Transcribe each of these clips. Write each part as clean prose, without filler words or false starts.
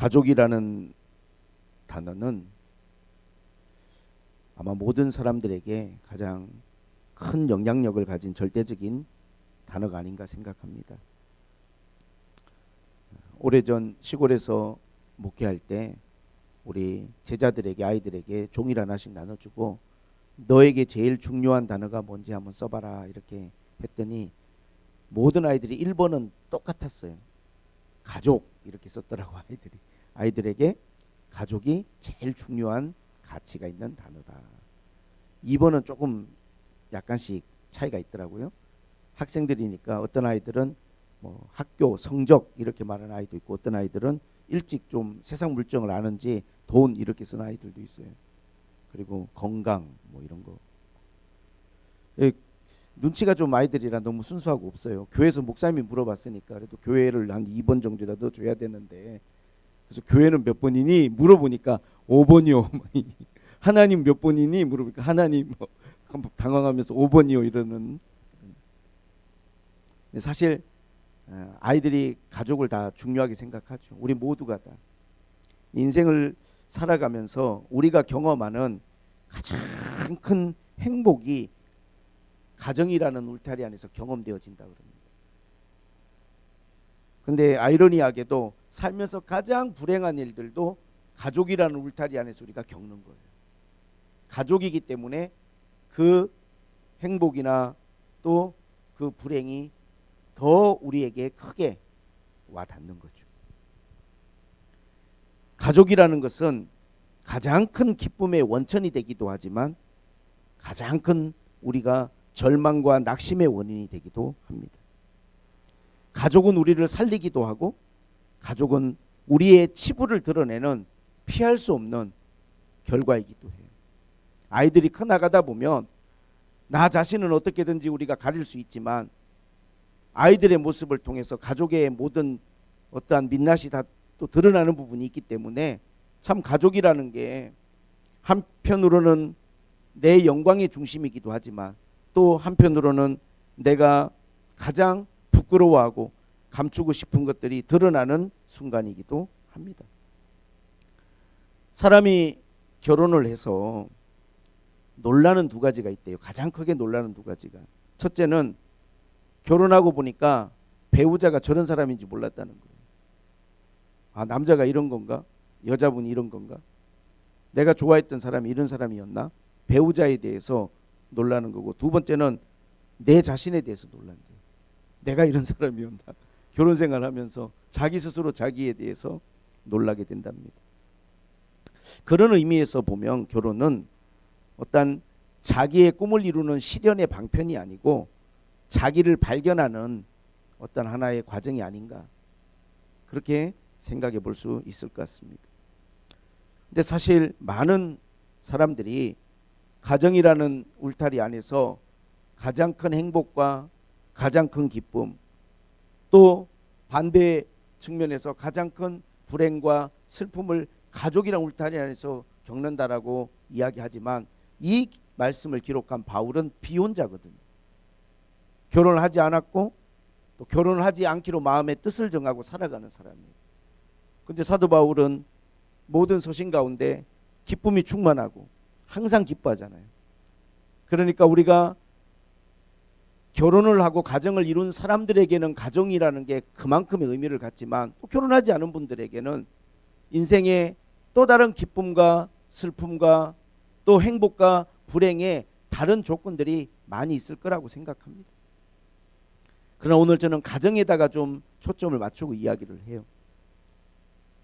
가족이라는 단어는 아마 모든 사람들에게 가장 큰 영향력을 가진 절대적인 단어가 아닌가 생각합니다. 오래전 시골에서 목회할 때 우리 제자들에게, 아이들에게 종이를 하나씩 나눠주고 너에게 제일 중요한 단어가 뭔지 한번 써봐라 이렇게 했더니 모든 아이들이 1번은 똑같았어요. 가족 이렇게 썼더라고. 아이들에게 가족이 제일 중요한 가치가 있는 단어다. 2번은 조금 약간씩 차이가 있더라고요. 학생들이니까 어떤 아이들은 뭐 학교 성적 이렇게 말하는 아이도 있고, 어떤 아이들은 일찍 좀 세상 물정을 아는지 돈 이렇게 쓰는 아이들도 있어요. 그리고 건강 뭐 이런 거. 눈치가 좀 아이들이라 너무 순수하고 없어요. 교회에서 목사님이 물어봤으니까 그래도 교회를 한 2번 정도라 넣어줘야 되는데, 그래서 교회는 몇 번이니 물어보니까 5번이요. 하나님 몇 번이니 물어보니까 하나님 뭐 당황하면서 5번이요 이러는. 사실 아이들이 가족을 다 중요하게 생각하죠. 우리 모두가 다 인생을 살아가면서 우리가 경험하는 가장 큰 행복이 가정이라는 울타리 안에서 경험되어진다 그럽니다. 근데 아이러니하게도 살면서 가장 불행한 일들도 가족이라는 울타리 안에서 우리가 겪는 거예요. 가족이기 때문에 그 행복이나 또 그 불행이 더 우리에게 크게 와닿는 거죠. 가족이라는 것은 가장 큰 기쁨의 원천이 되기도 하지만 가장 큰 우리가 절망과 낙심의 원인이 되기도 합니다. 가족은 우리를 살리기도 하고, 가족은 우리의 치부를 드러내는 피할 수 없는 결과이기도 해요. 아이들이 커나가다 보면 나 자신은 어떻게든지 우리가 가릴 수 있지만 아이들의 모습을 통해서 가족의 모든 어떠한 민낯이 다 또 드러나는 부분이 있기 때문에 참 가족이라는 게 한편으로는 내 영광의 중심이기도 하지만 또 한편으로는 내가 가장 부끄러워하고 감추고 싶은 것들이 드러나는 순간이기도 합니다. 사람이 결혼을 해서 놀라는 두 가지가 있대요. 가장 크게 놀라는 두 가지가. 첫째는 결혼하고 보니까 배우자가 저런 사람인지 몰랐다는 거예요. 아, 남자가 이런 건가? 여자분이 이런 건가? 내가 좋아했던 사람이 이런 사람이었나? 배우자에 대해서 놀라는 거고, 두 번째는 내 자신에 대해서 놀란대요. 내가 이런 사람이었나? 결혼 생활하면서 자기 스스로 자기에 대해서 놀라게 된답니다. 그런 의미에서 보면 결혼은 어떤 자기의 꿈을 이루는 실현의 방편이 아니고 자기를 발견하는 어떤 하나의 과정이 아닌가, 그렇게 생각해 볼 수 있을 것 같습니다. 근데 사실 많은 사람들이 가정이라는 울타리 안에서 가장 큰 행복과 가장 큰 기쁨, 또 반대 측면에서 가장 큰 불행과 슬픔을 가족이라는 울타리 안에서 겪는다라고 이야기하지만, 이 말씀을 기록한 바울은 비혼자거든요. 결혼을 하지 않았고 또 결혼을 하지 않기로 마음의 뜻을 정하고 살아가는 사람이에요. 근데 사도 바울은 모든 서신 가운데 기쁨이 충만하고 항상 기뻐하잖아요. 그러니까 우리가 결혼을 하고 가정을 이룬 사람들에게는 가정이라는 게 그만큼의 의미를 갖지만, 또 결혼하지 않은 분들에게는 인생의 또 다른 기쁨과 슬픔과 또 행복과 불행의 다른 조건들이 많이 있을 거라고 생각합니다. 그러나 오늘 저는 가정에다가 좀 초점을 맞추고 이야기를 해요.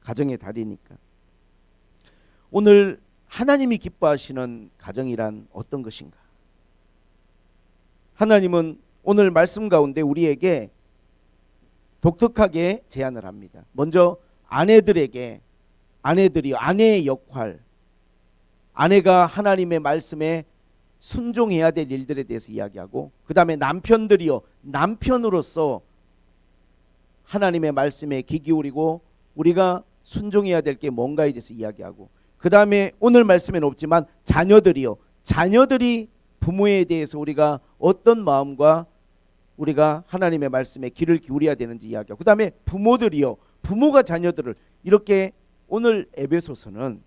가정의 달이니까. 오늘 하나님이 기뻐하시는 가정이란 어떤 것인가? 하나님은 오늘 말씀 가운데 우리에게 독특하게 제안을 합니다. 먼저 아내들이 아내의 역할, 아내가 하나님의 말씀에 순종해야 될 일들에 대해서 이야기하고, 그 다음에 남편들이요, 남편으로서 하나님의 말씀에 귀 기울이고 우리가 순종해야 될 게 뭔가에 대해서 이야기하고, 그 다음에 오늘 말씀에는 없지만 자녀들이요, 자녀들이 부모에 대해서 우리가 어떤 마음과 우리가 하나님의 말씀에 귀를 기울여야 되는지 이야기하고, 그 다음에 부모들이요, 부모가 자녀들을 이렇게 오늘 에베소서는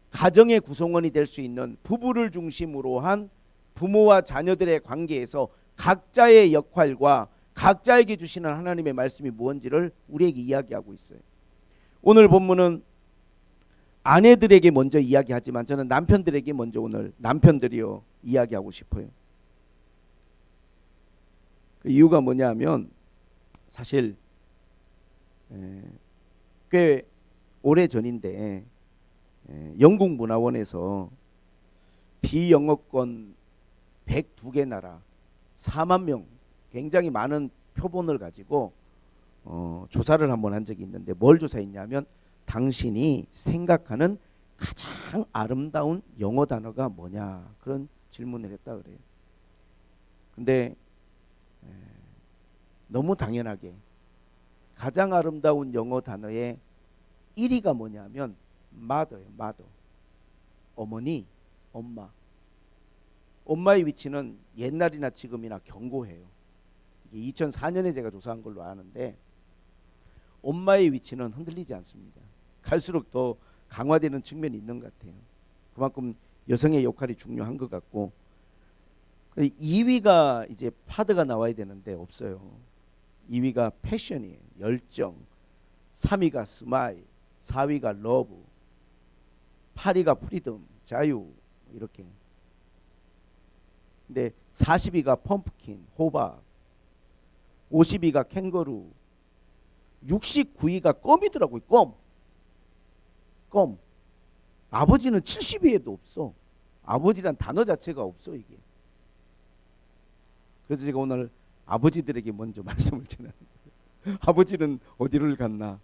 가정의 구성원이 될 수 있는 부부를 중심으로 한 부모와 자녀들의 관계에서 각자의 역할과 각자에게 주시는 하나님의 말씀이 무엇인지를 우리에게 이야기하고 있어요. 오늘 본문은 아내들에게 먼저 이야기하지만 저는 남편들에게 먼저 오늘 남편들이요 이야기하고 싶어요. 그 이유가 뭐냐면 사실 꽤 오래전인데 영국 문화원에서 비영어권 102개 나라 4만 명 굉장히 많은 표본을 가지고 조사를 한번 한 적이 있는데 뭘 조사했냐면 당신이 생각하는 가장 아름다운 영어 단어가 뭐냐 그런 질문을 했다 그래요. 근데 너무 당연하게 가장 아름다운 영어 단어의 1위가 뭐냐면 mother예요. mother. 어머니, 엄마. 엄마의 위치는 옛날이나 지금이나 견고해요. 이게 2004년에 제가 조사한 걸로 아는데 엄마의 위치는 흔들리지 않습니다. 갈수록 더 강화되는 측면이 있는 것 같아요. 그만큼 여성의 역할이 중요한 것 같고 2위가 이제 파드가 나와야 되는데 없어요. 2위가 패션이에요. 열정. 3위가 스마일, 4위가 러브, 8위가 프리덤, 자유 이렇게. 근데 40위가 펌프킨, 호박, 50위가 캥거루, 69위가 껌이더라고요. 껌. 아버지는 70위에도 없어. 아버지란 단어 자체가 없어 이게. 그래서 제가 오늘 아버지들에게 먼저 말씀을 전하는 거예요. 아버지는 어디를 갔나?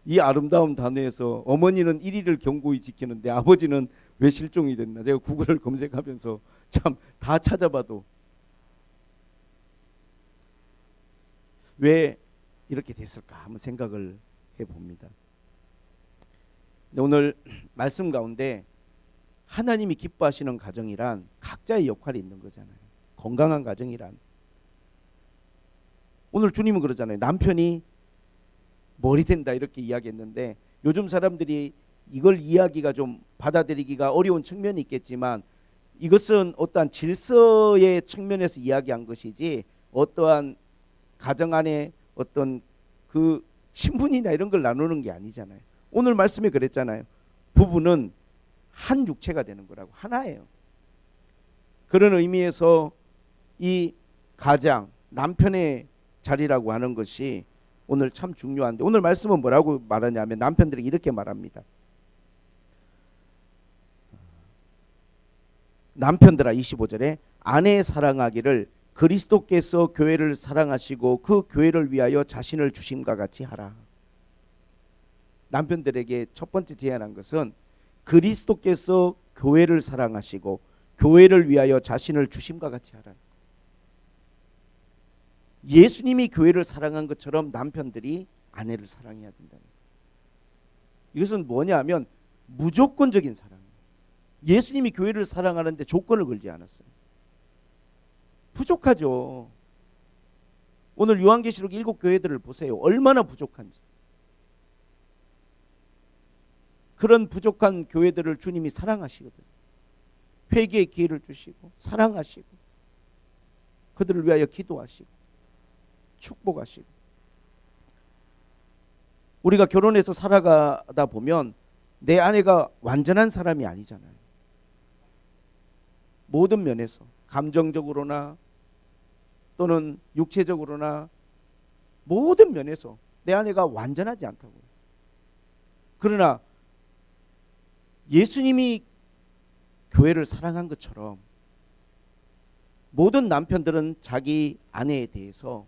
이 아름다운 단어에서 어머니는 1위를 견고히 지키는데 아버지는 왜 실종이 됐나? 제가 구글을 검색하면서 참 다 찾아봐도 왜 이렇게 됐을까 한번 생각을 해봅니다. 오늘 말씀 가운데 하나님이 기뻐하시는 가정이란 각자의 역할이 있는 거잖아요. 건강한 가정이란 오늘 주님은 그러잖아요. 남편이 머리 된다 이렇게 이야기했는데 요즘 사람들이 이걸 이야기가 좀 받아들이기가 어려운 측면이 있겠지만 이것은 어떠한 질서의 측면에서 이야기한 것이지 어떠한 가정 안에 어떤 그 신분이나 이런 걸 나누는 게 아니잖아요. 오늘 말씀에 그랬잖아요. 부부는 한 육체가 되는 거라고 하나예요. 그런 의미에서 이 가장 남편의 자리라고 하는 것이 오늘 참 중요한데 오늘 말씀은 뭐라고 말하냐면 남편들에게 이렇게 말합니다. 남편들아 25절에 아내 사랑하기를 그리스도께서 교회를 사랑하시고 그 교회를 위하여 자신을 주심과 같이 하라. 남편들에게 첫 번째 제안한 것은 그리스도께서 교회를 사랑하시고 교회를 위하여 자신을 주심과 같이 하라. 예수님이 교회를 사랑한 것처럼 남편들이 아내를 사랑해야 된다는 거예요. 이것은 뭐냐면 무조건적인 사랑이에요. 예수님이 교회를 사랑하는데 조건을 걸지 않았어요. 부족하죠. 오늘 요한계시록 7교회들을 보세요. 얼마나 부족한지. 그런 부족한 교회들을 주님이 사랑하시거든요. 회개의 기회를 주시고 사랑하시고 그들을 위하여 기도하시고 축복하시고. 우리가 결혼해서 살아가다 보면 내 아내가 완전한 사람이 아니잖아요. 모든 면에서 감정적으로나 또는 육체적으로나 모든 면에서 내 아내가 완전하지 않다고요. 그러나 예수님이 교회를 사랑한 것처럼 모든 남편들은 자기 아내에 대해서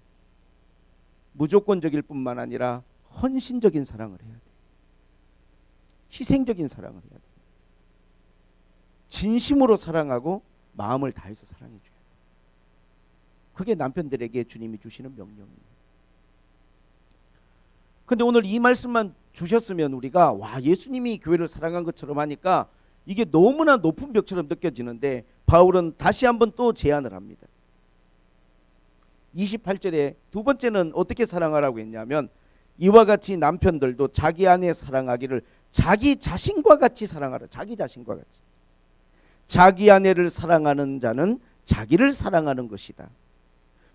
무조건적일 뿐만 아니라 헌신적인 사랑을 해야 돼. 희생적인 사랑을 해야 돼. 진심으로 사랑하고 마음을 다해서 사랑해 줘야 돼. 그게 남편들에게 주님이 주시는 명령이에요. 근데 오늘 이 말씀만 주셨으면 우리가 와 예수님이 교회를 사랑한 것처럼 하니까 이게 너무나 높은 벽처럼 느껴지는데 바울은 다시 한번 또 제안을 합니다. 28절에 두 번째는 어떻게 사랑하라고 했냐면 이와 같이 남편들도 자기 아내 사랑하기를 자기 자신과 같이 사랑하라. 자기 자신과 같이. 자기 아내를 사랑하는 자는 자기를 사랑하는 것이다.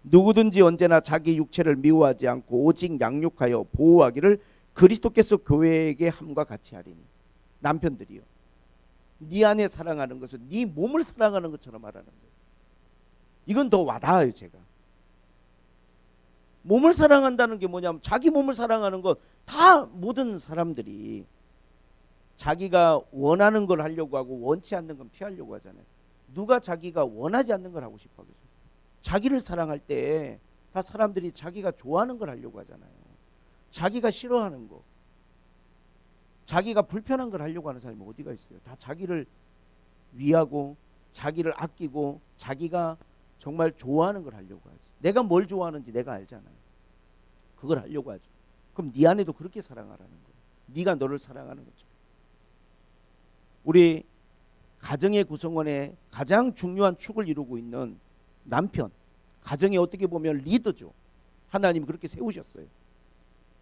누구든지 언제나 자기 육체를 미워하지 않고 오직 양육하여 보호하기를 그리스도께서 교회에게 함과 같이 하리니. 남편들이요, 네 아내 사랑하는 것은 네 몸을 사랑하는 것처럼 하라는 거예요. 이건 더 와닿아요. 제가 몸을 사랑한다는 게 뭐냐면, 자기 몸을 사랑하는 것, 다 모든 사람들이 자기가 원하는 걸 하려고 하고 원치 않는 건 피하려고 하잖아요. 누가 자기가 원하지 않는 걸 하고 싶어 하겠어요? 자기를 사랑할 때 다 사람들이 자기가 좋아하는 걸 하려고 하잖아요. 자기가 싫어하는 거, 자기가 불편한 걸 하려고 하는 사람이 어디가 있어요? 다 자기를 위하고 자기를 아끼고 자기가 정말 좋아하는 걸 하려고 하지. 내가 뭘 좋아하는지 내가 알잖아요. 그걸 하려고 하죠. 그럼 네 아내도 그렇게 사랑하라는 거예요. 네가 너를 사랑하는 것처럼. 우리 가정의 구성원의 가장 중요한 축을 이루고 있는 남편, 가정에 어떻게 보면 리더죠. 하나님이 그렇게 세우셨어요.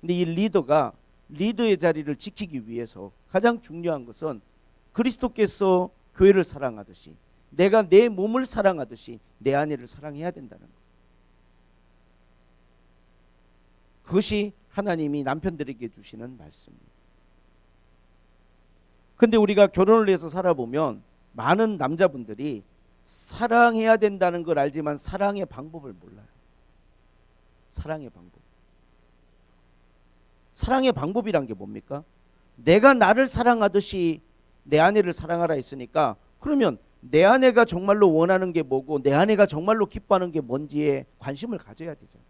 근데 이 리더가 리더의 자리를 지키기 위해서 가장 중요한 것은 그리스도께서 교회를 사랑하듯이 내가 내 몸을 사랑하듯이 내 아내를 사랑해야 된다는 것. 그것이 하나님이 남편들에게 주시는 말씀입니다. 근데 우리가 결혼을 해서 살아보면 많은 남자분들이 사랑해야 된다는 걸 알지만 사랑의 방법을 몰라요. 사랑의 방법. 사랑의 방법이란 게 뭡니까? 내가 나를 사랑하듯이 내 아내를 사랑하라 했으니까, 그러면 내 아내가 정말로 원하는 게 뭐고 내 아내가 정말로 기뻐하는 게 뭔지에 관심을 가져야 되잖아요.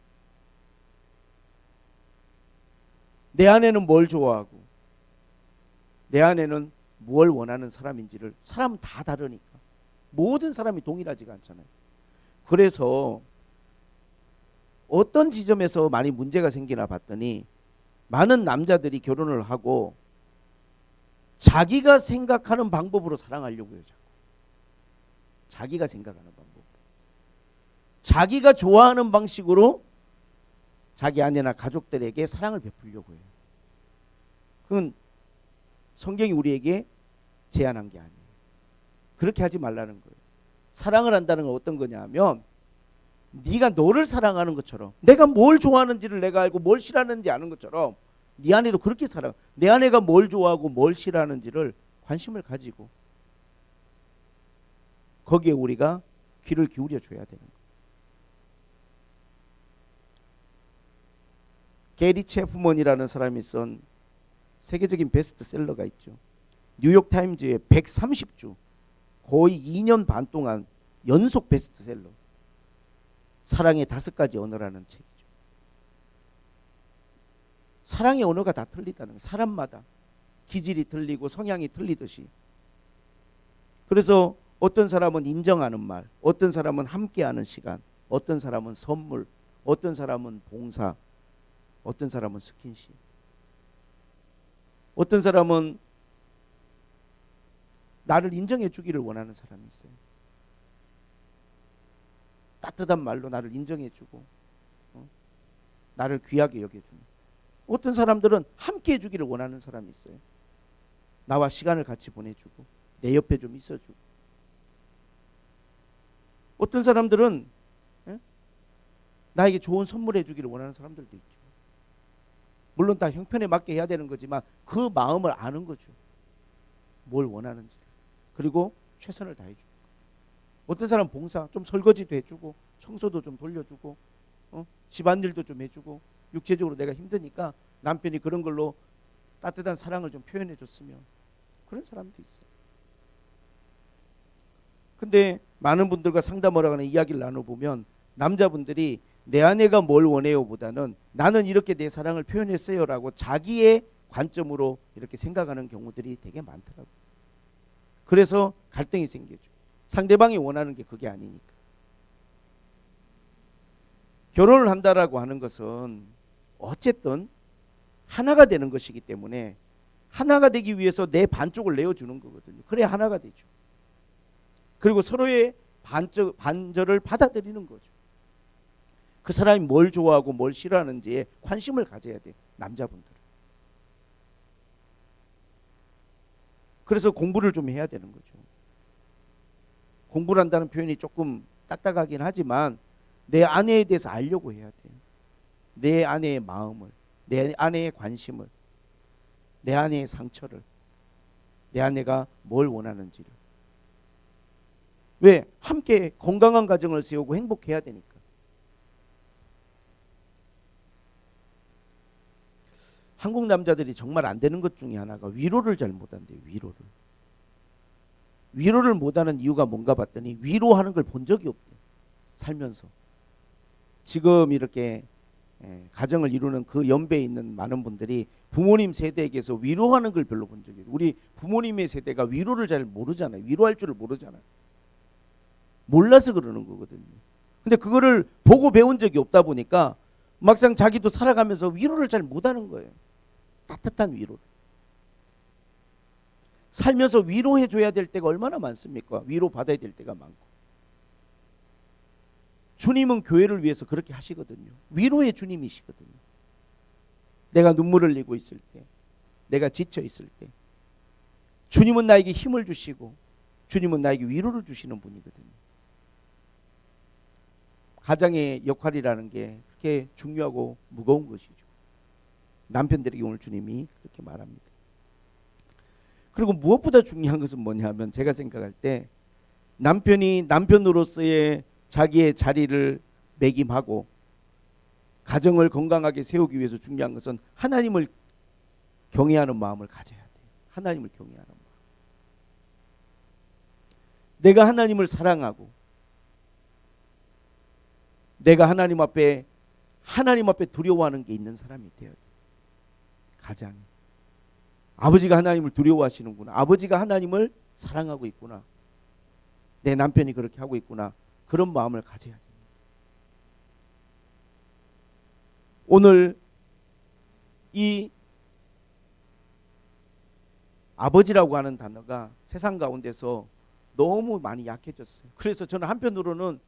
내 아내는 뭘 좋아하고 내 아내는 무엇을 원하는 사람인지를, 사람은 다 다르니까 모든 사람이 동일하지가 않잖아요. 그래서 어떤 지점에서 많이 문제가 생기나 봤더니 많은 남자들이 결혼을 하고 자기가 생각하는 방법으로 사랑하려고 해요. 자꾸 자기가 생각하는 방법, 자기가 좋아하는 방식으로 자기 아내나 가족들에게 사랑을 베풀려고 해요. 그건 성경이 우리에게 제안한 게 아니에요. 그렇게 하지 말라는 거예요. 사랑을 한다는 건 어떤 거냐면, 네가 너를 사랑하는 것처럼, 내가 뭘 좋아하는지를 내가 알고 뭘 싫어하는지 아는 것처럼 네 아내도 그렇게 사랑, 내 아내가 뭘 좋아하고 뭘 싫어하는지를 관심을 가지고 거기에 우리가 귀를 기울여 줘야 되는 거예요. 게리 체프먼이라는 사람이 쓴 세계적인 베스트셀러가 있죠. 뉴욕타임즈에 130주, 거의 2년 반 동안 연속 베스트셀러, 사랑의 5가지 언어라는 책이죠. 사랑의 언어가 다 틀리다는 거예요. 사람마다 기질이 틀리고 성향이 틀리듯이. 그래서 어떤 사람은 인정하는 말, 어떤 사람은 함께하는 시간, 어떤 사람은 선물, 어떤 사람은 봉사, 어떤 사람은 스킨십, 어떤 사람은 나를 인정해 주기를 원하는 사람이 있어요. 따뜻한 말로 나를 인정해 주고 나를 귀하게 여겨주는. 어떤 사람들은 함께 해주기를 원하는 사람이 있어요. 나와 시간을 같이 보내주고 내 옆에 좀 있어주고. 어떤 사람들은 나에게 좋은 선물해 주기를 원하는 사람들도 있죠. 물론 다 형편에 맞게 해야 되는 거지만 그 마음을 아는 거죠. 뭘 원하는지. 그리고 최선을 다해주고. 어떤 사람은 봉사, 좀 설거지도 해주고 청소도 좀 돌려주고 집안일도 좀 해주고, 육체적으로 내가 힘드니까 남편이 그런 걸로 따뜻한 사랑을 좀 표현해 줬으면, 그런 사람도 있어요. 근데 많은 분들과 상담을 하거나 이야기를 나눠보면 남자분들이 내 아내가 뭘 원해요 보다는 나는 이렇게 내 사랑을 표현했어요 라고 자기의 관점으로 이렇게 생각하는 경우들이 되게 많더라고요. 그래서 갈등이 생기죠. 상대방이 원하는 게 그게 아니니까. 결혼을 한다라고 하는 것은 어쨌든 하나가 되는 것이기 때문에 하나가 되기 위해서 내 반쪽을 내어주는 거거든요. 그래야 하나가 되죠. 그리고 서로의 반절을 받아들이는 거죠. 그 사람이 뭘 좋아하고 뭘 싫어하는지에 관심을 가져야 돼, 남자분들은. 그래서 공부를 좀 해야 되는 거죠. 공부를 한다는 표현이 조금 딱딱하긴 하지만 내 아내에 대해서 알려고 해야 돼요. 내 아내의 마음을, 내 아내의 관심을, 내 아내의 상처를, 내 아내가 뭘 원하는지를. 왜? 함께 건강한 가정을 세우고 행복해야 되니까. 한국 남자들이 정말 안 되는 것 중에 하나가 위로를 잘 못한대요. 위로를 못하는 이유가 뭔가 봤더니 위로하는 걸 본 적이 없대요, 살면서. 지금 이렇게 가정을 이루는 그 연배에 있는 많은 분들이 부모님 세대에게서 위로하는 걸 별로 본 적이 없어요. 우리 부모님의 세대가 위로를 잘 모르잖아요. 위로할 줄을 모르잖아요. 몰라서 그러는 거거든요. 근데 그거를 보고 배운 적이 없다 보니까 막상 자기도 살아가면서 위로를 잘 못하는 거예요. 따뜻한 위로를. 살면서 위로해 줘야 될 때가 얼마나 많습니까? 위로 받아야 될 때가 많고. 주님은 교회를 위해서 그렇게 하시거든요. 위로의 주님이시거든요. 내가 눈물을 흘리고 있을 때, 내가 지쳐 있을 때 주님은 나에게 힘을 주시고 주님은 나에게 위로를 주시는 분이거든요. 가장의 역할이라는 게 그렇게 중요하고 무거운 것이죠. 남편들에게 오늘 주님이 그렇게 말합니다. 그리고 무엇보다 중요한 것은 뭐냐면, 제가 생각할 때 남편이 남편으로서의 자기의 자리를 매김하고 가정을 건강하게 세우기 위해서 중요한 것은 하나님을 경외하는 마음을 가져야 돼요. 하나님을 경외하는 마음. 내가 하나님을 사랑하고 내가 하나님 앞에 두려워하는 게 있는 사람이 되어야 돼요. 가장이. 아버지가 하나님을 두려워하시는구나. 아버지가 하나님을 사랑하고 있구나. 내 남편이 그렇게 하고 있구나. 그런 마음을 가져야 됩니다. 오늘 이 아버지라고 하는 단어가 세상 가운데서 너무 많이 약해졌어요. 그래서 저는 한편으로는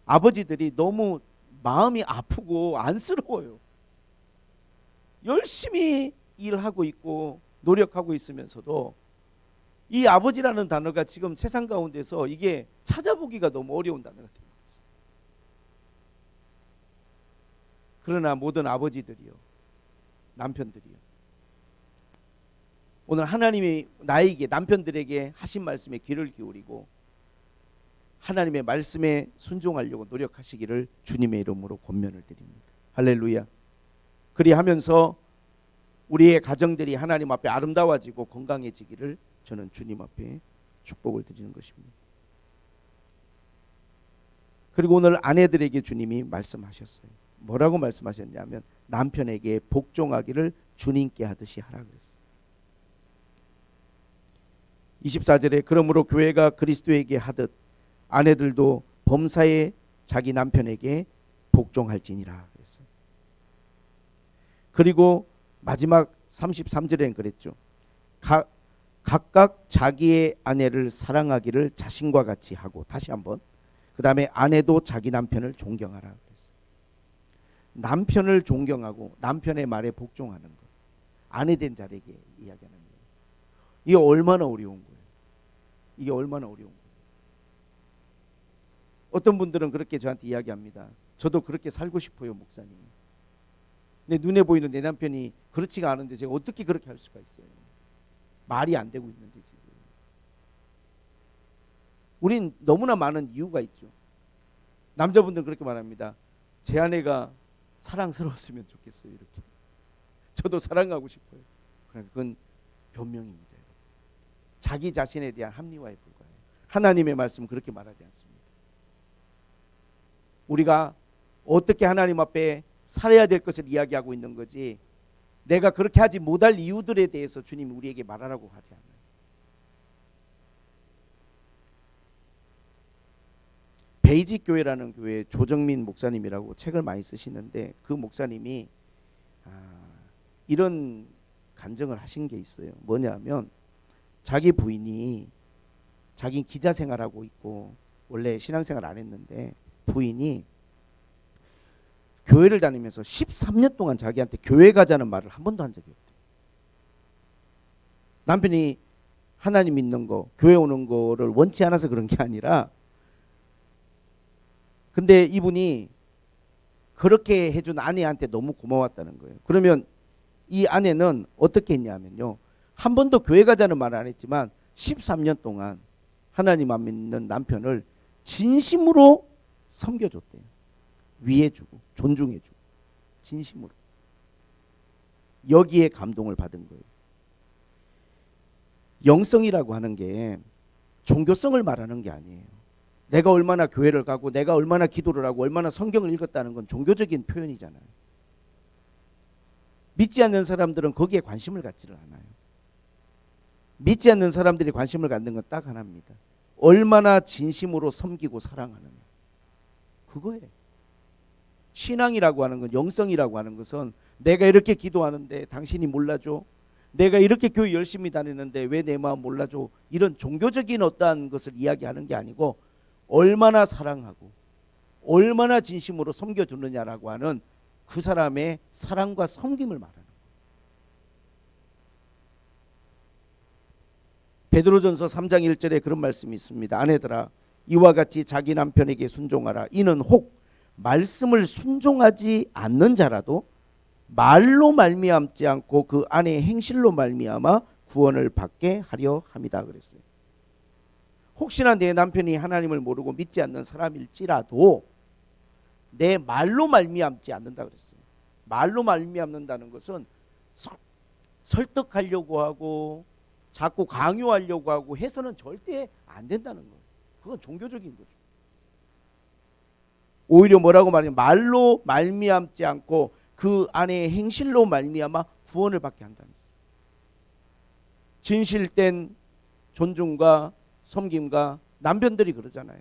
아버지들이 너무 마음이 아프고 안쓰러워요. 열심히 일하고 있고 노력하고 있으면서도 이 아버지라는 단어가 지금 세상 가운데서 이게 찾아보기가 너무 어려운 단어가 되는 거예요. 그러나 모든 아버지들이요, 남편들이요, 오늘 하나님이 나에게, 남편들에게 하신 말씀에 귀를 기울이고 하나님의 말씀에 순종하려고 노력하시기를 주님의 이름으로 권면을 드립니다. 할렐루야. 그리하면서 우리의 가정들이 하나님 앞에 아름다워지고 건강해지기를 저는 주님 앞에 축복을 드리는 것입니다. 그리고 오늘 아내들에게 주님이 말씀하셨어요. 뭐라고 말씀하셨냐면 남편에게 복종하기를 주님께 하듯이 하라 그랬어요. 24절에 그러므로 교회가 그리스도에게 하듯 아내들도 범사에 자기 남편에게 복종할지니라 그랬어요. 그리고 마지막 33절에는 그랬죠. 각각 자기의 아내를 사랑하기를 자신과 같이 하고, 다시 한번, 그 다음에 아내도 자기 남편을 존경하라 그랬어요. 남편을 존경하고 남편의 말에 복종하는 것, 아내 된 자에게 이야기하는 거예요. 이게 얼마나 어려운 거예요. 이게 얼마나 어려운 거예요. 어떤 분들은 그렇게 저한테 이야기합니다. 저도 그렇게 살고 싶어요, 목사님. 내 눈에 보이는 내 남편이 그렇지가 않은데 제가 어떻게 그렇게 할 수가 있어요. 말이 안 되고 있는데 지금. 우린 너무나 많은 이유가 있죠. 남자분들은 그렇게 말합니다. 제 아내가 사랑스러웠으면 좋겠어요. 이렇게. 저도 사랑하고 싶어요. 그건 변명입니다. 자기 자신에 대한 합리화에 불과해요. 하나님의 말씀은 그렇게 말하지 않습니다. 우리가 어떻게 하나님 앞에 살아야 될 것을 이야기하고 있는 거지, 내가 그렇게 하지 못할 이유들에 대해서 주님이 우리에게 말하라고 하지 않아요. 베이직 교회라는 교회 조정민 목사님이라고 책을 많이 쓰시는데, 그 목사님이 이런 간증을 하신 게 있어요. 뭐냐면 자기 부인이, 자기 기자 생활하고 있고 원래 신앙생활 안 했는데 부인이 교회를 다니면서 13년 동안 자기한테 교회 가자는 말을 한 번도 한 적이 없대요. 남편이 하나님 믿는 거, 교회 오는 거를 원치 않아서 그런 게 아니라, 근데 이분이 그렇게 해준 아내한테 너무 고마웠다는 거예요. 그러면 이 아내는 어떻게 했냐면요, 한 번도 교회 가자는 말을 안 했지만 13년 동안 하나님 안 믿는 남편을 진심으로 섬겨줬대요. 위해주고 존중해주고 진심으로. 여기에 감동을 받은 거예요. 영성이라고 하는 게 종교성을 말하는 게 아니에요. 내가 얼마나 교회를 가고 내가 얼마나 기도를 하고 얼마나 성경을 읽었다는 건 종교적인 표현이잖아요. 믿지 않는 사람들은 거기에 관심을 갖지를 않아요. 믿지 않는 사람들이 관심을 갖는 건 딱 하나입니다. 얼마나 진심으로 섬기고 사랑하느냐. 그거예요. 신앙이라고 하는 건, 영성이라고 하는 것은 내가 이렇게 기도하는데 당신이 몰라줘, 내가 이렇게 교회 열심히 다니는데 왜 내 마음 몰라줘, 이런 종교적인 어떠한 것을 이야기하는 게 아니고 얼마나 사랑하고 얼마나 진심으로 섬겨주느냐라고 하는 그 사람의 사랑과 섬김을 말하는 거예요. 베드로전서 3장 1절에 그런 말씀이 있습니다. 아내들아, 이와 같이 자기 남편에게 순종하라. 이는 혹 말씀을 순종하지 않는 자라도 말로 말미암지 않고 그 아내의 행실로 말미암아 구원을 받게 하려 함이다 그랬어요. 혹시나 내 남편이 하나님을 모르고 믿지 않는 사람일지라도 내 말로 말미암지 않는다 그랬어요. 말로 말미암는다는 것은 설득하려고 하고 자꾸 강요하려고 하고 해서는 절대 안 된다는 거예요. 그건 종교적인 거죠. 오히려 뭐라고 말하냐면 말로 말미암지 않고 그 안에 행실로 말미암아 구원을 받게 한다는 거예요. 진실된 존중과 섬김과, 남편들이 그러잖아요.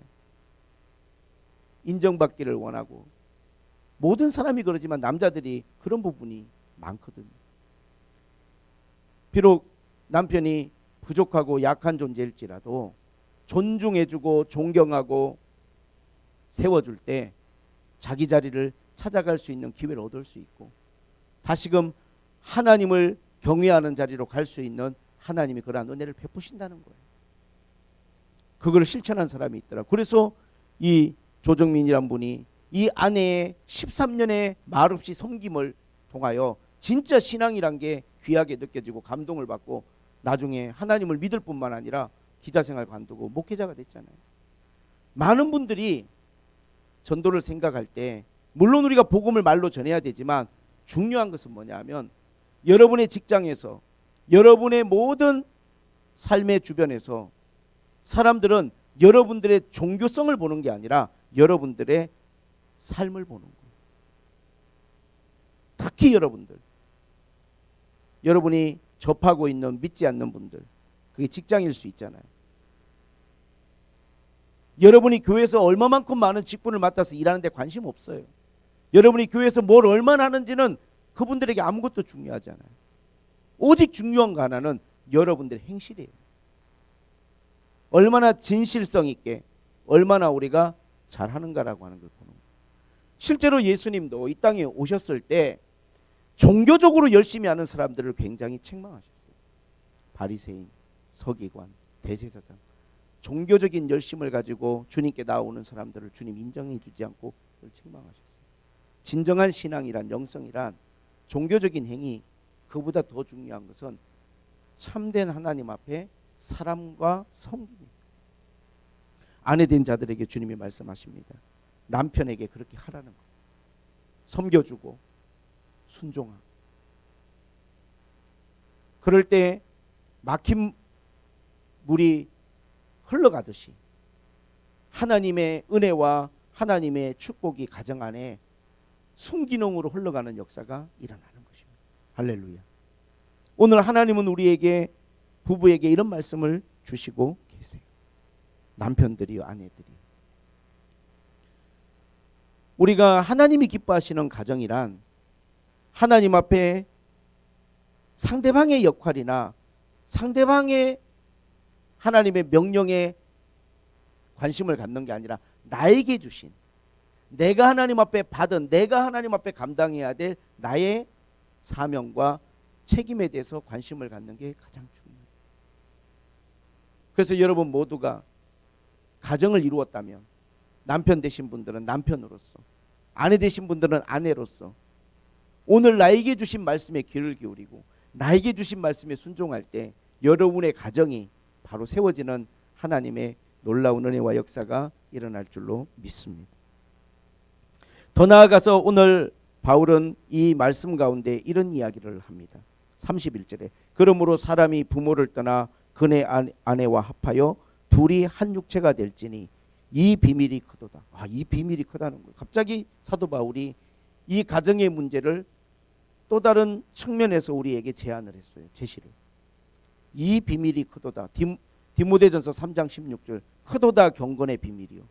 인정받기를 원하고, 모든 사람이 그러지만 남자들이 그런 부분이 많거든요. 비록 남편이 부족하고 약한 존재일지라도 존중해주고 존경하고 세워줄 때 자기 자리를 찾아갈 수 있는 기회를 얻을 수 있고, 다시금 하나님을 경외하는 자리로 갈 수 있는 하나님이 그러한 은혜를 베푸신다는 거예요. 그걸 실천한 사람이 있더라. 그래서 이 조정민이란 분이 이 아내의 13년의 말없이 섬김을 통하여 진짜 신앙이란 게 귀하게 느껴지고 감동을 받고 나중에 하나님을 믿을 뿐만 아니라 기자생활 관두고 목회자가 됐잖아요. 많은 분들이 전도를 생각할 때 물론 우리가 복음을 말로 전해야 되지만 중요한 것은 뭐냐 하면 여러분의 직장에서, 여러분의 모든 삶의 주변에서 사람들은 여러분들의 종교성을 보는 게 아니라 여러분들의 삶을 보는 거예요. 특히 여러분이 접하고 있는 믿지 않는 분들, 그게 직장일 수 있잖아요. 여러분이 교회에서 얼마만큼 많은 직분을 맡아서 일하는 데 관심 없어요. 여러분이 교회에서 뭘 얼마나 하는지는 그분들에게 아무것도 중요하지 않아요. 오직 중요한 거 하나는 여러분들의 행실이에요. 얼마나 진실성 있게, 얼마나 우리가 잘하는가라고 하는 걸 보는 거예요. 실제로 예수님도 이 땅에 오셨을 때 종교적으로 열심히 하는 사람들을 굉장히 책망하셨어요. 바리새인, 서기관, 대제사장, 종교적인 열심을 가지고 주님께 나오는 사람들을 주님 인정해 주지 않고 그걸 책망하셨어요. 진정한 신앙이란, 영성이란 종교적인 행위, 그보다 더 중요한 것은 참된 하나님 앞에 사람과 섬김입니다. 아내된 자들에게 주님이 말씀하십니다. 남편에게 그렇게 하라는 거예요. 섬겨주고 순종하고. 그럴 때 막힌 물이 흘러가듯이 하나님의 은혜와 하나님의 축복이 가정 안에 순기능으로 흘러가는 역사가 일어나는 것입니다. 할렐루야. 오늘 하나님은 우리에게, 부부에게 이런 말씀을 주시고 계세요. 남편들이요, 아내들이. 우리가 하나님이 기뻐하시는 가정이란 하나님 앞에 상대방의 역할이나 상대방의 하나님의 명령에 관심을 갖는 게 아니라 나에게 주신, 내가 하나님 앞에 받은, 내가 하나님 앞에 감당해야 될 나의 사명과 책임에 대해서 관심을 갖는 게 가장 중요해요. 그래서 여러분 모두가 가정을 이루었다면 남편 되신 분들은 남편으로서, 아내 되신 분들은 아내로서 오늘 나에게 주신 말씀에 귀를 기울이고 나에게 주신 말씀에 순종할 때 여러분의 가정이 바로 세워지는 하나님의 놀라운 은혜와 역사가 일어날 줄로 믿습니다. 더 나아가서 오늘 바울은 이 말씀 가운데 이런 이야기를 합니다. 31절에 그러므로 사람이 부모를 떠나 그네 아내와 합하여 둘이 한 육체가 될지니 이 비밀이 크도다. 이 비밀이 크다는 거예요. 갑자기 사도 바울이 이 가정의 문제를 또 다른 측면에서 우리에게 제안을 했어요. 제시를. 이 비밀이 크도다. 디모데전서 3장 16절 크도다 경건의 비밀이요.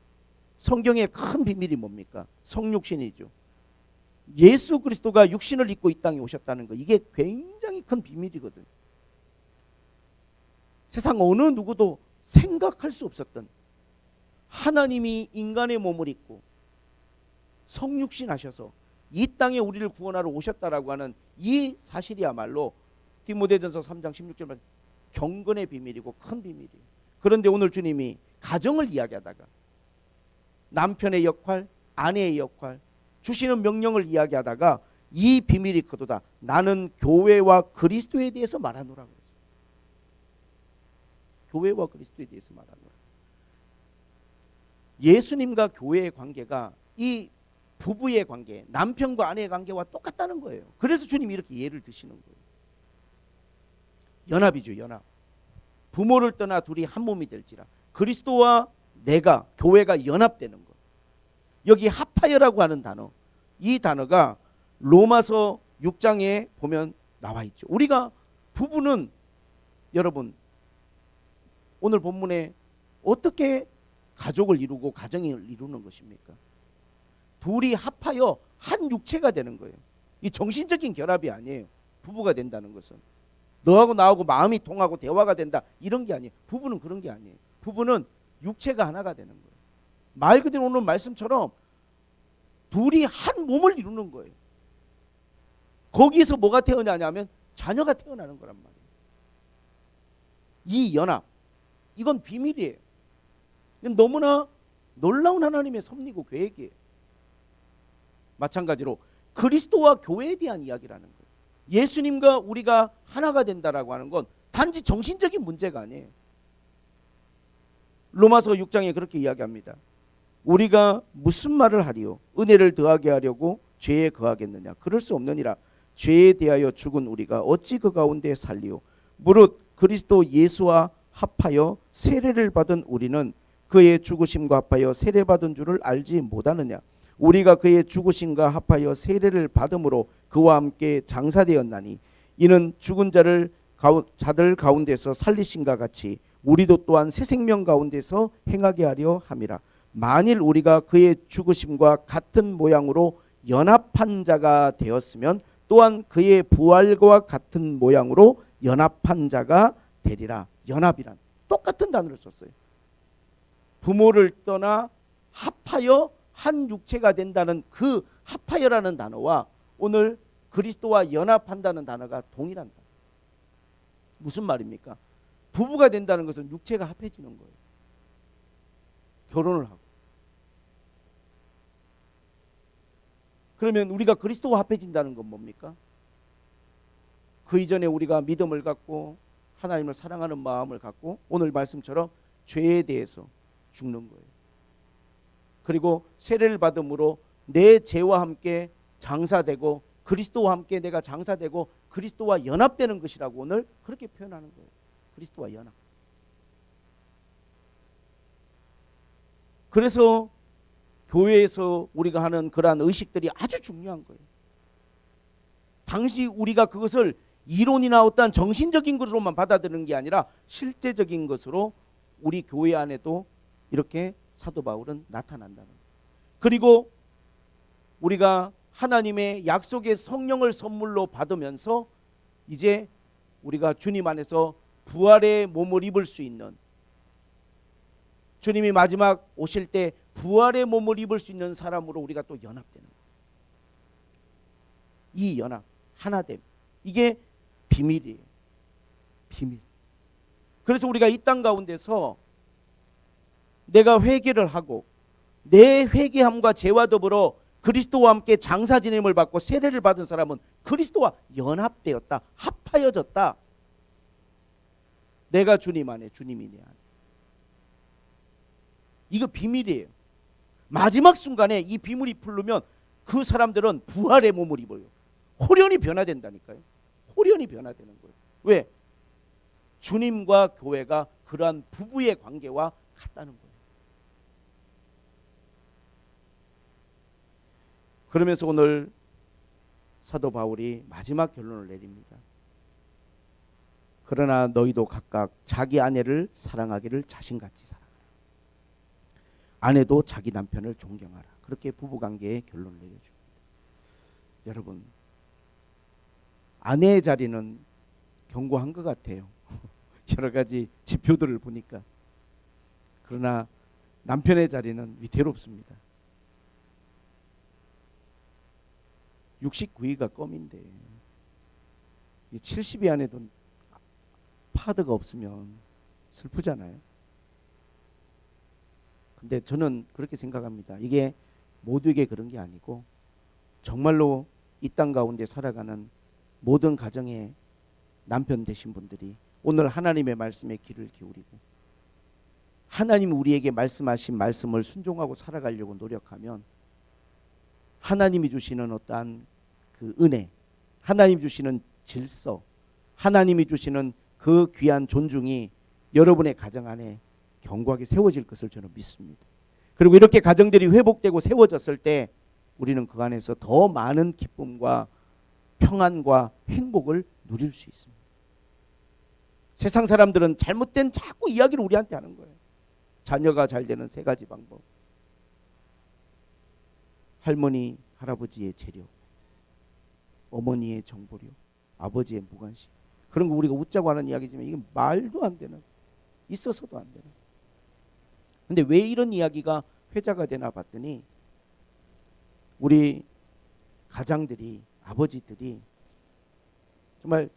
성경의 큰 비밀이 뭡니까? 성육신이죠. 예수 그리스도가 육신을 입고 이 땅에 오셨다는 거, 이게 굉장히 큰 비밀이거든. 세상 어느 누구도 생각할 수 없었던 하나님이 인간의 몸을 입고 성육신 하셔서 이 땅에 우리를 구원하러 오셨다라고 하는 이 사실이야말로 디모데전서 3장 16절 경건의 비밀이고 큰 비밀이에요. 그런데 오늘 주님이 가정을 이야기하다가 남편의 역할, 아내의 역할, 주시는 명령을 이야기하다가 이 비밀이 크도다. 나는 교회와 그리스도에 대해서 말하노라 그랬어요. 교회와 그리스도에 대해서 말하노라. 예수님과 교회의 관계가 이 부부의 관계, 남편과 아내의 관계와 똑같다는 거예요. 그래서 주님이 이렇게 예를 드시는 거예요. 연합이죠, 연합. 부모를 떠나 둘이 한 몸이 될지라. 그리스도와 내가, 교회가 연합되는 것. 여기 합하여라고 하는 단어, 이 단어가 로마서 6장에 보면 나와 있죠. 우리가 부부는 여러분 오늘 본문에 어떻게 가족을 이루고 가정을 이루는 것입니까? 둘이 합하여 한 육체가 되는 거예요. 이 정신적인 결합이 아니에요. 부부가 된다는 것은 너하고 나하고 마음이 통하고 대화가 된다 이런 게 아니에요. 부부는 그런 게 아니에요. 부부는 육체가 하나가 되는 거예요. 말 그대로 오늘 말씀처럼 둘이 한 몸을 이루는 거예요. 거기에서 뭐가 태어나냐면 자녀가 태어나는 거란 말이에요. 이 연합, 이건 비밀이에요. 이건 너무나 놀라운 하나님의 섭리고 계획이에요. 마찬가지로 그리스도와 교회에 대한 이야기라는 거예요. 예수님과 우리가 하나가 된다라고 하는 건 단지 정신적인 문제가 아니에요. 로마서 6장에 그렇게 이야기합니다. 우리가 무슨 말을 하리요? 은혜를 더하게 하려고 죄에 거하겠느냐? 그럴 수 없느니라. 죄에 대하여 죽은 우리가 어찌 그 가운데 살리요? 무릇 그리스도 예수와 합하여 세례를 받은 우리는 그의 죽으심과 합하여 세례받은 줄을 알지 못하느냐? 우리가 그의 죽으심과 합하여 세례를 받음으로 그와 함께 장사되었나니 이는 죽은 자들 가운데서 살리신과 같이 우리도 또한 새 생명 가운데서 행하게 하려 함이라. 만일 우리가 그의 죽으심과 같은 모양으로 연합한 자가 되었으면 또한 그의 부활과 같은 모양으로 연합한 자가 되리라. 연합이란 똑같은 단어를 썼어요. 부모를 떠나 합하여 한 육체가 된다는 그 합하여라는 단어와 오늘 그리스도와 연합한다는 단어가 동일한 단어. 무슨 말입니까? 부부가 된다는 것은 육체가 합해지는 거예요. 결혼을 하고. 그러면 우리가 그리스도와 합해진다는 건 뭡니까? 그 이전에 우리가 믿음을 갖고 하나님을 사랑하는 마음을 갖고 오늘 말씀처럼 죄에 대해서 죽는 거예요. 그리고 세례를 받음으로 내 죄와 함께 장사되고 그리스도와 함께 내가 장사되고 그리스도와 연합되는 것이라고 오늘 그렇게 표현하는 거예요. 그리스도와 연합. 그래서 교회에서 우리가 하는 그러한 의식들이 아주 중요한 거예요. 당시 우리가 그것을 이론이나 어떤 정신적인 것으로만 받아들이는 게 아니라 실제적인 것으로 우리 교회 안에도 이렇게 사도 바울은 나타난다는 거예요. 그리고 우리가 하나님의 약속의 성령을 선물로 받으면서 이제 우리가 주님 안에서 부활의 몸을 입을 수 있는, 주님이 마지막 오실 때 부활의 몸을 입을 수 있는 사람으로 우리가 또 연합되는 거예요. 이 연합, 하나됨, 이게 비밀이에요. 비밀. 그래서 우리가 이 땅 가운데서 내가 회개를 하고 내 회개함과 죄와 더불어 그리스도와 함께 장사 지냄을 받고 세례를 받은 사람은 그리스도와 연합되었다. 합하여졌다. 내가 주님 안에, 주님이 내 안에. 이거 비밀이에요. 마지막 순간에 이 비밀이 풀리면 그 사람들은 부활의 몸을 입어요. 홀연히 변화된다니까요. 홀연히 변화되는 거예요. 왜? 주님과 교회가 그러한 부부의 관계와 같다는 거예요. 그러면서 오늘 사도 바울이 마지막 결론을 내립니다. 그러나 너희도 각각 자기 아내를 사랑하기를 자신같이 사랑하라. 아내도 자기 남편을 존경하라. 그렇게 부부관계의 결론을 내려줍니다. 여러분, 아내의 자리는 견고한 것 같아요. 여러 가지 지표들을 보니까. 그러나 남편의 자리는 위태롭습니다. 69위가 껌인데 70위 안에도 파드가 없으면 슬프잖아요. 근데 저는 그렇게 생각합니다. 이게 모두에게 그런 게 아니고 정말로 이 땅 가운데 살아가는 모든 가정의 남편 되신 분들이 오늘 하나님의 말씀에 귀를 기울이고 하나님이 우리에게 말씀하신 말씀을 순종하고 살아가려고 노력하면 하나님이 주시는 어떠한 그 은혜, 하나님이 주시는 질서, 하나님이 주시는 그 귀한 존중이 여러분의 가정 안에 견고하게 세워질 것을 저는 믿습니다. 그리고 이렇게 가정들이 회복되고 세워졌을 때 우리는 그 안에서 더 많은 기쁨과 평안과 행복을 누릴 수 있습니다. 세상 사람들은 잘못된 자꾸 이야기를 우리한테 하는 거예요. 자녀가 잘 되는 세 가지 방법. 할머니, 할아버지의 재력, 어머니의 정보력, 아버지의 무관심. 그런 거 우리가 웃자고 하는 이야기지만 이게 말도 안 되는, 있어서도 안 되는. 근데 왜 이런 이야기가 회자가 되나 봤더니 우리 가장들이, 아버지들이 정말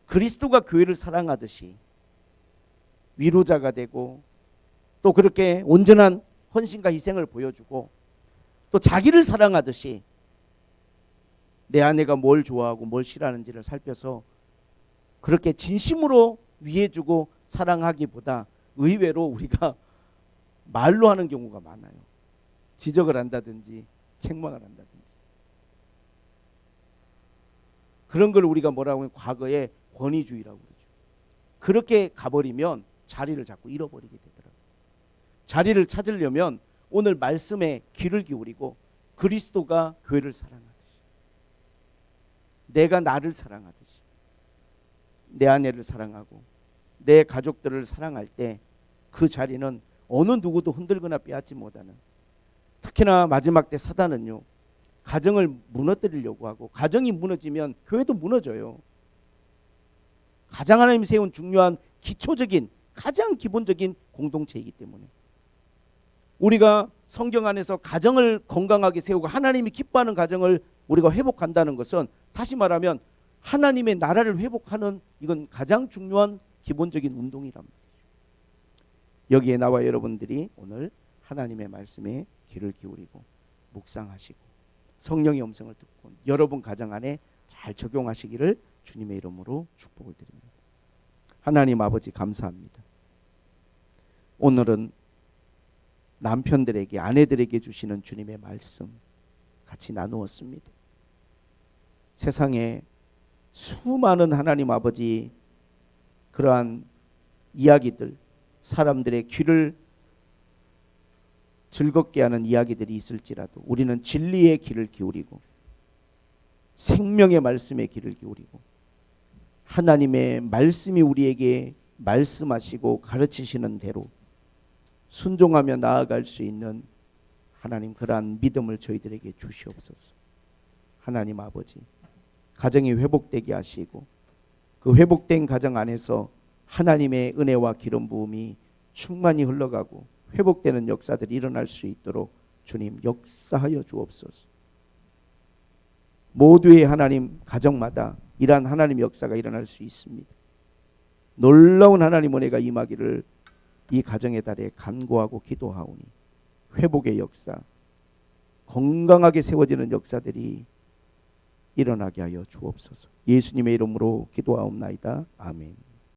그리스도가 교회를 사랑하듯이 위로자가 되고 또 그렇게 온전한 헌신과 희생을 보여주고 또 자기를 사랑하듯이 내 아내가 뭘 좋아하고 뭘 싫어하는지를 살펴서 그렇게 진심으로 위해주고 사랑하기보다 의외로 우리가 말로 하는 경우가 많아요. 지적을 한다든지 책망을 한다든지. 그런 걸 우리가 뭐라고 하면 과거에 권위주의라고 그러죠. 그렇게 가버리면 자리를 자꾸 잃어버리게 되더라고요. 자리를 찾으려면 오늘 말씀에 귀를 기울이고 그리스도가 교회를 사랑하듯이 내가 나를 사랑하듯이 내 아내를 사랑하고 내 가족들을 사랑할 때 그 자리는 어느 누구도 흔들거나 빼앗지 못하는, 특히나 마지막 때 사단은요 가정을 무너뜨리려고 하고 가정이 무너지면 교회도 무너져요. 가장 하나님이 세운 중요한 기초적인 가장 기본적인 공동체이기 때문에 우리가 성경 안에서 가정을 건강하게 세우고 하나님이 기뻐하는 가정을 우리가 회복한다는 것은 다시 말하면 하나님의 나라를 회복하는 이건 가장 중요한 기본적인 운동이란 말이죠. 여기에 나와 여러분들이 오늘 하나님의 말씀에 귀를 기울이고 묵상하시고 성령의 음성을 듣고 여러분 가정 안에 잘 적용하시기를 주님의 이름으로 축복을 드립니다. 하나님 아버지 감사합니다. 오늘은 남편들에게 아내들에게 주시는 주님의 말씀 같이 나누었습니다. 세상에 수많은 하나님 아버지 그러한 이야기들, 사람들의 귀를 즐겁게 하는 이야기들이 있을지라도 우리는 진리의 귀를 기울이고 생명의 말씀에 귀를 기울이고 하나님의 말씀이 우리에게 말씀하시고 가르치시는 대로 순종하며 나아갈 수 있는 하나님 그러한 믿음을 저희들에게 주시옵소서. 하나님 아버지 가정이 회복되게 하시고 그 회복된 가정 안에서 하나님의 은혜와 기름 부음이 충만히 흘러가고 회복되는 역사들이 일어날 수 있도록 주님 역사하여 주옵소서. 모두의 하나님 가정마다 이러한 하나님의 역사가 일어날 수 있습니다. 놀라운 하나님 은혜가 임하기를 이 가정의 달에 간구하고 기도하오니 회복의 역사, 건강하게 세워지는 역사들이 일어나게 하여 주옵소서. 예수님의 이름으로 기도하옵나이다. 아멘.